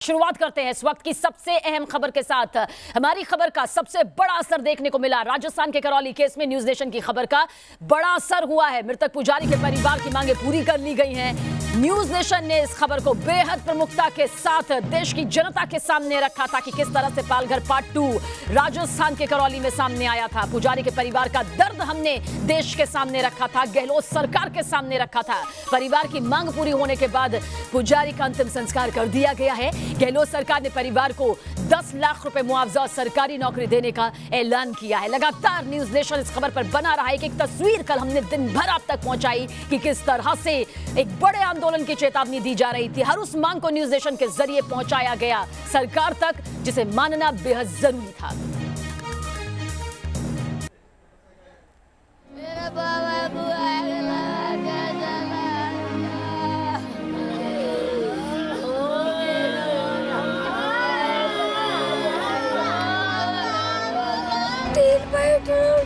शुरुआत करते हैं इस वक्त की सबसे अहम खबर के साथ। हमारी खबर का सबसे बड़ा असर देखने को मिला राजस्थान के करौली केस में। न्यूज नेशन की खबर का बड़ा असर हुआ है। मृतक पुजारी के परिवार की मांगे पूरी कर ली गई हैं। न्यूज नेशन ने इस खबर को बेहद प्रमुखता के साथ देश की जनता के सामने रखा था कि किस तरह से पालघर पार्ट 2 राजस्थान के करौली में सामने आया था। पुजारी के परिवार का दर्द हमने देश के सामने रखा था, गहलोत सरकार के सामने रखा था। परिवार की मांग पूरी होने के बाद पुजारी का अंतिम संस्कार कर दिया गया है। गहलोत सरकार ने परिवार को 10 लाख रुपए मुआवजा और सरकारी नौकरी देने का ऐलान किया है। लगातार न्यूज नेशन इस खबर पर बना रहा है कि एक तस्वीर कल हमने दिन भर आप तक पहुंचाई कि किस तरह से एक बड़े आंदोलन की चेतावनी दी जा रही थी। हर उस मांग को न्यूज नेशन के जरिए पहुंचाया गया सरकार तक, जिसे मानना बेहद जरूरी था।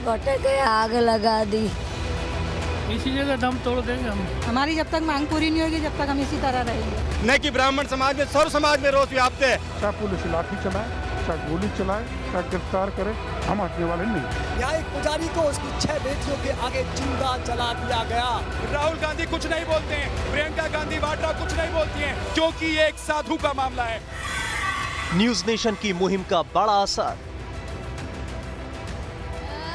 भटक गए, आग लगा दी। इसी जगह दम तोड़ देंगे हम। हमारी जब तक मांग पूरी नहीं होगी जब तक हम इसी तरह रहेंगे। न कि ब्राह्मण समाज में, सर्व समाज में रोष व्याप्त है। चाहे पुलिस लाठी चलाए, चाहे गोली चलाए, चाहे गिरफ्तार करे, हम हटने वाले नहीं। यहाँ एक पुजारी को उसकी 6 बेटियों के आगे जिंदा जला दिया गया। राहुल गांधी कुछ नहीं बोलते हैं, प्रियंका गांधी वाड्रा कुछ नहीं बोलती हैं, क्योंकि ये एक साधु का मामला है। न्यूज नेशन की मुहिम का बड़ा असर।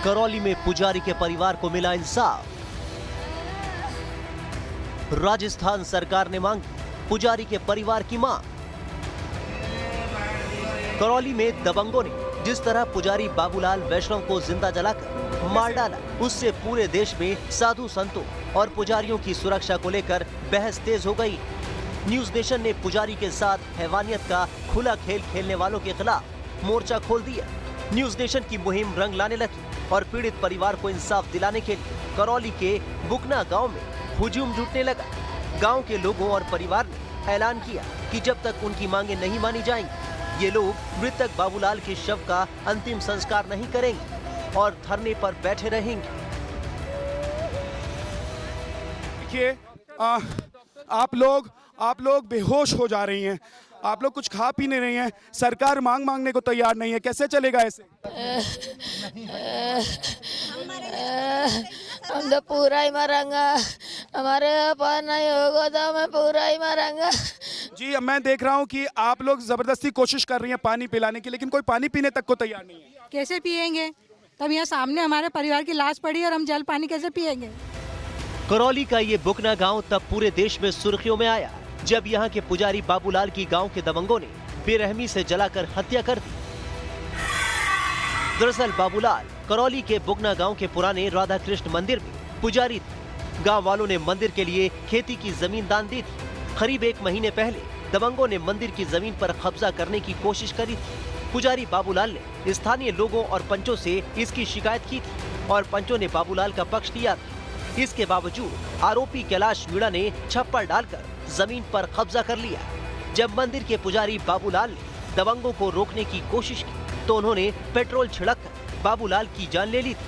करौली में पुजारी के परिवार को मिला इंसाफ। राजस्थान सरकार ने मांगी पुजारी के परिवार की मांग। करौली में दबंगों ने जिस तरह पुजारी बाबूलाल वैष्णव को जिंदा जलाकर मार डाला, उससे पूरे देश में साधु संतों और पुजारियों की सुरक्षा को लेकर बहस तेज हो गई। न्यूज नेशन ने पुजारी के साथ हैवानियत का खुला खेल खेलने वालों के खिलाफ मोर्चा खोल दिया। न्यूज नेशन की मुहिम रंग लाने लगी और पीड़ित परिवार को इंसाफ दिलाने के लिए करौली के बुकना गांव में हुजूम जुटने लगा। गांव के लोगों और परिवार ने ऐलान किया कि जब तक उनकी मांगे नहीं मानी जाएंगी, ये लोग मृतक बाबूलाल के शव का अंतिम संस्कार नहीं करेंगे और धरने पर बैठे रहेंगे। देखिए, आप लोग बेहोश हो जा रही हैं, आप लोग कुछ खा पी नहीं रही हैं, सरकार मांग मांगने को तैयार नहीं है। कैसे चलेगा ऐसे? हम तो पूरा ही मरेंगे, हमारे पास नहीं होगा तो मैं पूरा ही मरेंगे। जी, मैं देख रहा हूँ कि आप लोग जबरदस्ती कोशिश कर रही हैं पानी पिलाने की, लेकिन कोई पानी पीने तक को तैयार नहीं है। कैसे पिएंगे? तब यहाँ सामने हमारे परिवार की लाश पड़ी और हम जल पानी कैसे पिएंगे? करौली का ये बुकना गांव तब पूरे देश में सुर्खियों में आया जब यहाँ के पुजारी बाबूलाल की गांव के दबंगों ने बेरहमी से जलाकर हत्या कर दी। दरअसल बाबूलाल करौली के बुकना गांव के पुराने राधा कृष्ण मंदिर में पुजारी थे। गांव वालों ने मंदिर के लिए खेती की जमीन दान दी थी। करीब 1 महीने पहले दबंगों ने मंदिर की जमीन पर कब्जा करने की कोशिश करी थी। पुजारी बाबूलाल ने स्थानीय लोगों और पंचों से इसकी शिकायत की थी और पंचों ने बाबूलाल का पक्ष लिया था। इसके बावजूद आरोपी कैलाश मीणा ने छप्पर डालकर जमीन पर कब्जा कर लिया। जब मंदिर के पुजारी बाबूलाल ने दबंगों को रोकने की कोशिश की तो उन्होंने पेट्रोल छिड़ककर बाबूलाल की जान ले ली थी।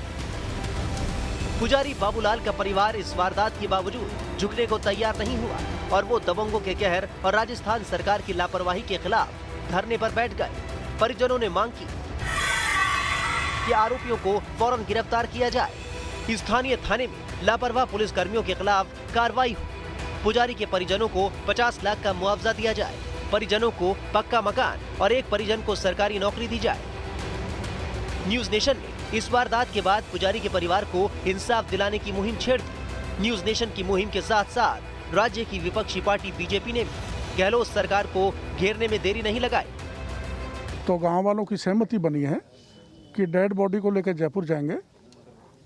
पुजारी बाबूलाल का परिवार इस वारदात के बावजूद झुकने को तैयार नहीं हुआ और वो दबंगों के कहर और राजस्थान सरकार की लापरवाही के खिलाफ धरने पर बैठ गए। परिजनों ने मांग की कि आरोपियों को फौरन गिरफ्तार किया जाए। स्थानीय थाने में लापरवाह पुलिस कर्मियों के खिलाफ कार्रवाई हो। पुजारी के परिजनों को 50 लाख का मुआवजा दिया जाए। परिजनों को पक्का मकान और एक परिजन को सरकारी नौकरी दी जाए। न्यूज नेशन ने इस वारदात के बाद पुजारी के परिवार को इंसाफ दिलाने की मुहिम छेड़ दी। न्यूज नेशन की मुहिम के साथ साथ राज्य की विपक्षी पार्टी बीजेपी ने भी गहलोत सरकार को घेरने में देरी नहीं लगाई। तो गांव वालों की सहमति बनी है कि डेड बॉडी को लेकर जयपुर जाएंगे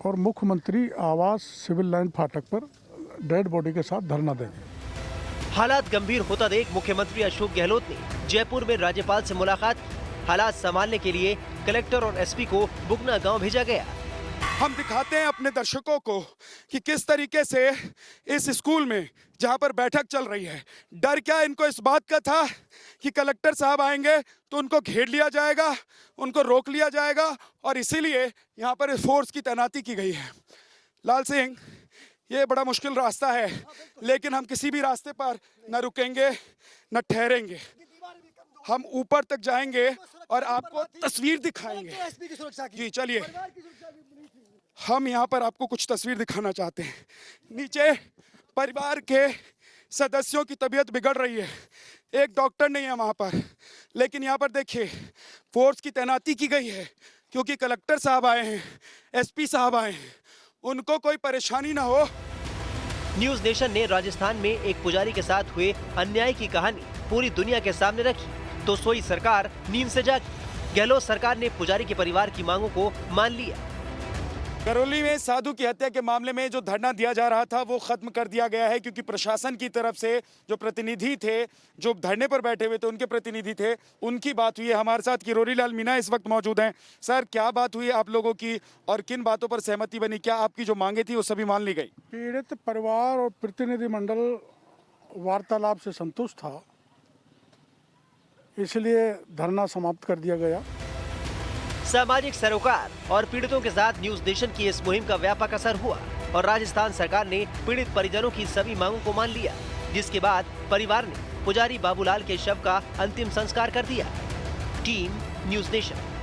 और मुख्यमंत्री आवास सिविल लाइन फाटक पर डेड बॉडी के साथ धरना देंगे। हालात गंभीर होता देख मुख्यमंत्री अशोक गहलोत ने जयपुर में राज्यपाल से मुलाकात की। हालात संभालने के लिए कलेक्टर और एसपी को बुकना गांव भेजा गया। हम दिखाते हैं अपने दर्शकों को कि किस तरीके से इस स्कूल में जहां पर बैठक चल रही है, डर क्या इनको इस बात का था कि कलेक्टर साहब आएंगे तो उनको घेर लिया जाएगा, उनको रोक लिया जाएगा और इसीलिए यहां पर फोर्स की तैनाती की गई है। लाल सिंह, ये बड़ा मुश्किल रास्ता है, लेकिन हम किसी भी रास्ते पर न रुकेंगे न ठहरेंगे। हम ऊपर तक जाएंगे और आपको तस्वीर दिखाएंगे। एसपी की सुरक्षा की, जी चलिए, परिवार की सुरक्षा की। हम यहाँ पर आपको कुछ तस्वीर दिखाना चाहते हैं। नीचे परिवार के सदस्यों की तबीयत बिगड़ रही है, एक डॉक्टर नहीं है वहाँ पर, लेकिन यहाँ पर देखिए फोर्स की तैनाती की गई है क्योंकि कलेक्टर साहब आए हैं, एसपी साहब आए हैं, उनको कोई परेशानी ना हो। न्यूज नेशन ने राजस्थान में एक पुजारी के साथ हुए अन्याय की कहानी पूरी दुनिया के सामने रखी तो सोई सरकार नींद से जागी। गहलोत सरकार ने पुजारी के परिवार की मांगों को मान लिया। करौली में साधु की हत्या के मामले में जो धरना दिया जा रहा था वो खत्म कर दिया गया है क्योंकि प्रशासन की तरफ से जो प्रतिनिधि थे, जो धरने पर बैठे हुए थे, उनके प्रतिनिधि थे, उनकी बात हुई है। हमारे साथ किरोड़ी लाल मीणा इस वक्त मौजूद हैं। सर, क्या बात हुई आप लोगों की और किन बातों पर सहमति बनी? क्या आपकी जो मांगे थी वो सभी मान ली गई? पीड़ित परिवार और प्रतिनिधिमंडल वार्तालाप से संतुष्ट था, इसलिए धरना समाप्त कर दिया गया। सामाजिक सरोकार और पीड़ितों के साथ न्यूज नेशन की इस मुहिम का व्यापक असर हुआ और राजस्थान सरकार ने पीड़ित परिजनों की सभी मांगों को मान लिया, जिसके बाद परिवार ने पुजारी बाबूलाल के शव का अंतिम संस्कार कर दिया। Team news nation.